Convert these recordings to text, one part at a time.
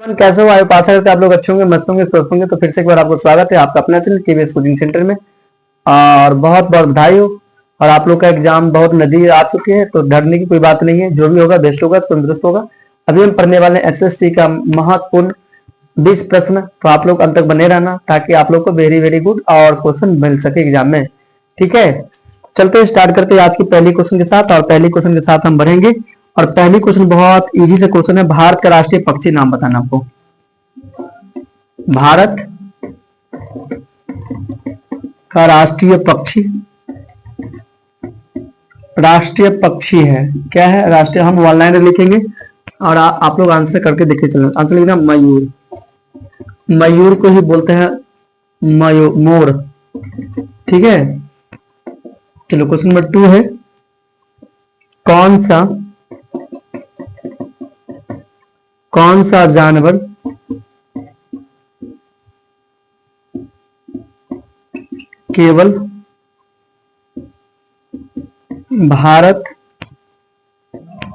कैसे हो? आयो आशा करते हैं आप लोग अच्छे होंगे, मस्त होंगे, स्वस्थ होंगे। तो फिर से एक बार आपको स्वागत है आपका अपना चैनल केवीएस कोचिंग सेंटर में। और बहुत बहुत बधाई हो। और आप लोग का एग्जाम बहुत नजदीक आ चुके हैं, तो डरने की कोई बात नहीं है। जो भी होगा बेस्ट होगा, तंदुरुस्त होगा। अभी हम पढ़ने वाले हैं एसएसटी का महत्वपूर्ण 20 प्रश्न। तो आप लोग अंत तक बने रहना, ताकि आप लोग को वेरी वेरी गुड और क्वेश्चन मिल सके एग्जाम में। ठीक है, चलते स्टार्ट करते हैं आज की पहली क्वेश्चन के साथ। और पहली क्वेश्चन के साथ हम बढ़ेंगे। और पहली क्वेश्चन बहुत इजी से क्वेश्चन है। भारत का राष्ट्रीय पक्षी नाम बताना आपको। भारत का राष्ट्रीय पक्षी है क्या है? राष्ट्रीय हम वन लाइनर लिखेंगे और आप लोग आंसर करके देखे चलो। आंसर लिखना मयूर। मयूर को ही बोलते हैं मोर। ठीक है, चलो क्वेश्चन नंबर 2 है। कौन सा जानवर केवल भारत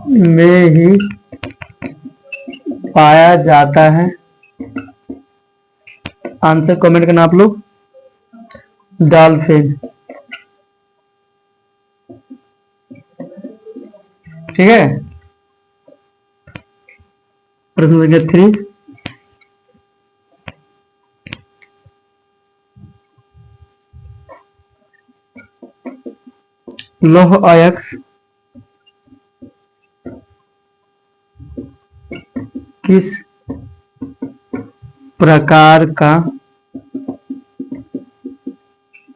में ही पाया जाता है? आंसर कमेंट करना आप लोग। डॉल्फिन। ठीक है, प्रश्न संख्या 3। लौह अयस्क किस प्रकार का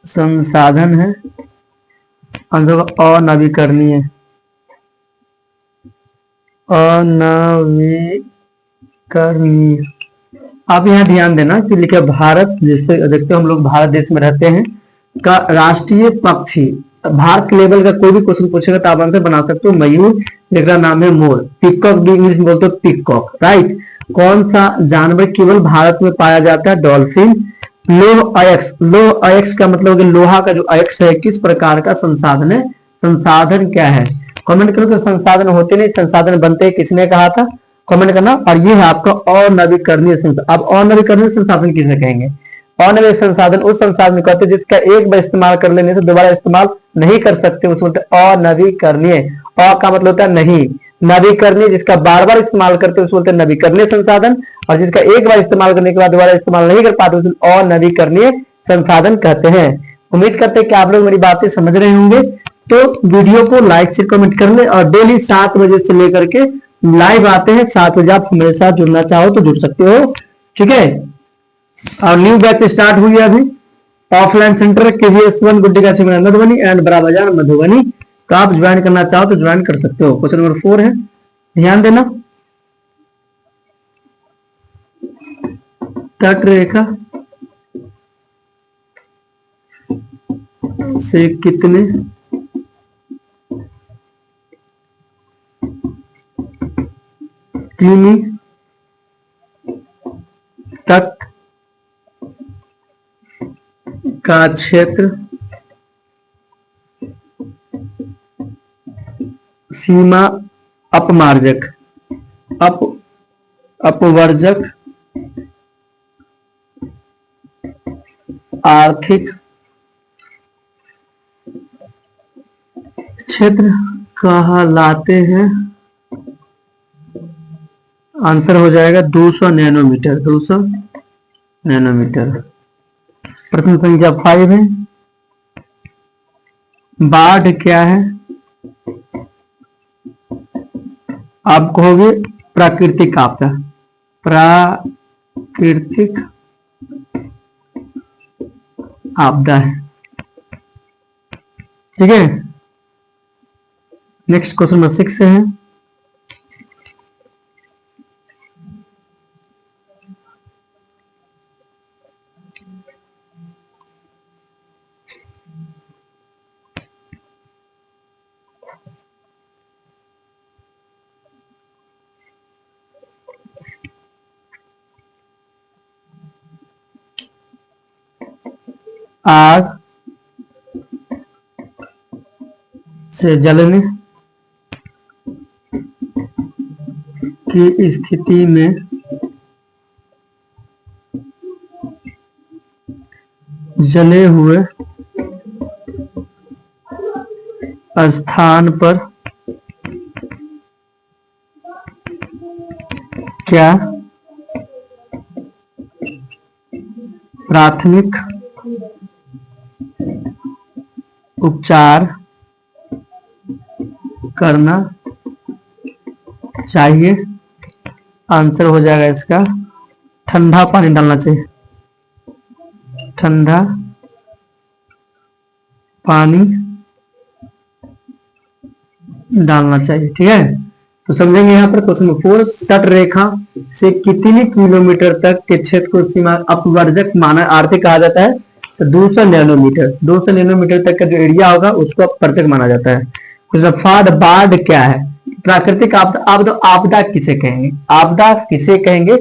संसाधन है? आंसर अनवीकरणीय। अनवीकरणीय। आप यहाँ ध्यान देना कि लिखा भारत, जिससे देखते हो हम लोग भारत देश में रहते हैं, का राष्ट्रीय पक्षी। भारत के लेवल का कोई भी क्वेश्चन पूछेगा तो आप आंसर बना सकते हो मयूर, जिसका नाम है मोर। पिकॉक भी इंग्लिश में बोलते हो पिकॉक, राइट। कौन सा जानवर केवल भारत में पाया जाता है? डॉल्फिन। लोह अयस्क। लोह अयस्क का मतलब लोहा का जो अयस्क है, किस प्रकार का संसाधन है? संसाधन क्या है? कमेंट करो कि संसाधन होते नहीं, संसाधन बनते, किसने कहा था? कमेंट करना। और ये है आपका अनवीकरणीय संसाधन। अब अनवीकरणीय संसाधन किसे कहेंगे? अनवीय संसाधन उस संसाधन को कहते हैं जिसका एक बार इस्तेमाल कर लेने से दोबारा इस्तेमाल नहीं कर सकते, उसको बोलते हैं अनवीकरणीय। अ का मतलब होता है नहीं, नवीकरणीय जिसका बार बार इस्तेमाल करते हैं उसको बोलते हैं नवीकरणीय संसाधन। और जिसका एक बार इस्तेमाल करने के बाद दोबारा इस्तेमाल नहीं कर पाते उसको अनवीकरणीय संसाधन कहते हैं। उम्मीद करते हैं कि आप लोग मेरी बातें समझ रहे होंगे। तो वीडियो को लाइक से कमेंट कर ले। और डेली 7 बजे से लेकर के लाइव आते हैं। 7 बजे आप मेरे साथ जुड़ना चाहो तो जुड़ सकते हो। ठीक है, और न्यू बैच स्टार्ट हुई है अभी। ऑफलाइन सेंटर केवीएस 1 गुड्डी का मधुबनी एंड बड़ा बाजार मधुबनी। तो आप ज्वाइन करना चाहो तो ज्वाइन कर सकते हो। क्वेश्चन नंबर 4 है, ध्यान देना। तट रेखा से कितने किमी तक का क्षेत्र सीमा अपमार्जक अपवर्जक आर्थिक क्षेत्र कहलाते हैं? आंसर हो जाएगा 200 नैनोमीटर। 200 नैनोमीटर। प्रश्न संख्या 5 है। बाढ़ क्या है? आप कहोगे प्राकृतिक आपदा। प्राकृतिक आपदा है। ठीक है, नेक्स्ट क्वेश्चन नंबर 6 है। आग से जलने की स्थिति में जले हुए स्थान पर क्या प्राथमिक उपचार करना चाहिए? आंसर हो जाएगा इसका ठंडा पानी डालना चाहिए। ठंडा पानी डालना चाहिए। ठीक है, तो समझेंगे यहाँ पर क्वेश्चन 4, तट रेखा से कितने किलोमीटर तक के क्षेत्र को सीमा अपवर्जक माना आर्थिक कहा जाता है? तो 200 नैनोमीटर। 200 नैनोमीटर तक का जो एरिया होगा उसको अपवर्जक माना जाता है। क्वेश्चन 5, बाढ़ क्या है? प्राकृतिक आपदा। आपदा किसे कहेंगे? आपदा किसे कहेंगे?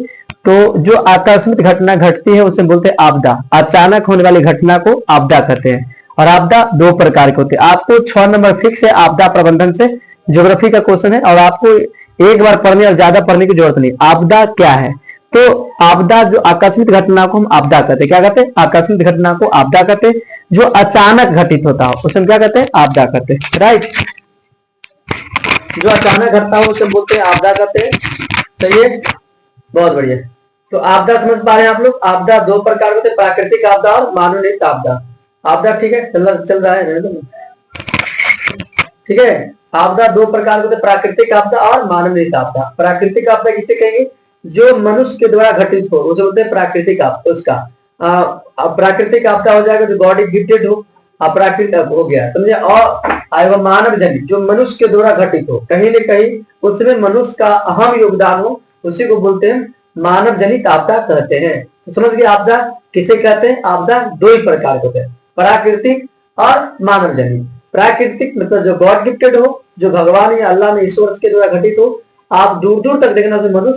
तो जो आकस्मिक घटना घटती है उसे बोलते हैं आपदा। अचानक होने वाली घटना को आपदा कहते हैं। और आपदा दो प्रकार के होते हैं। आपको 6 नंबर फिक्स है आपदा प्रबंधन से, ज्योग्राफी का क्वेश्चन है, और आपको एक बार पढ़ने और ज्यादा पढ़ने की जरूरत नहीं। आपदा क्या है? तो आपदा जो आकस्मिक घटना को हम आपदा कहते हैं। क्या कहते हैं? आकस्मिक घटना को आपदा कहते हैं। जो अचानक घटित होता हो उसे क्या कहते हैं? आपदा कहते हैं। राइट, जो अचानक घटता हो उसे बोलते हैं आपदा कहते हैं। सही है, बहुत बढ़िया। तो आपदा समझ पा रहे हैं आप लोग? आपदा दो प्रकार के होते हैं, प्राकृतिक आपदा और मानव निर्मित आपदा। आपदा ठीक है, चल रहा है। ठीक है, आपदा दो प्रकार के होते हैं, प्राकृतिक आपदा और मानव निर्मित आपदा। प्राकृतिक आपदा किसे कहेंगे? जो मनुष्य के द्वारा घटित हो उसे बोलते हैं प्राकृतिक आपदा। उसका प्राकृतिक आपदा हो जाएगा जो गॉड गिफ्टेड हो, अप्राकृतिक हो गया, समझे। और मानव जनित जो मनुष्य के द्वारा घटित हो, कहीं न कहीं उसमें मनुष्य का अहम योगदान हो, उसी को बोलते हैं मानव जनित आपदा कहते हैं। तो समझ गए आपदा किसे कहते हैं? आपदा दो ही प्रकार के होते हैं, प्राकृतिक और मानव जनित। प्राकृतिक मतलब जो गॉड गिफ्टेड हो, जो भगवान या अल्लाह ने ईश्वर के द्वारा घटित हो। आप दूर दूर तक देखना मनुष्य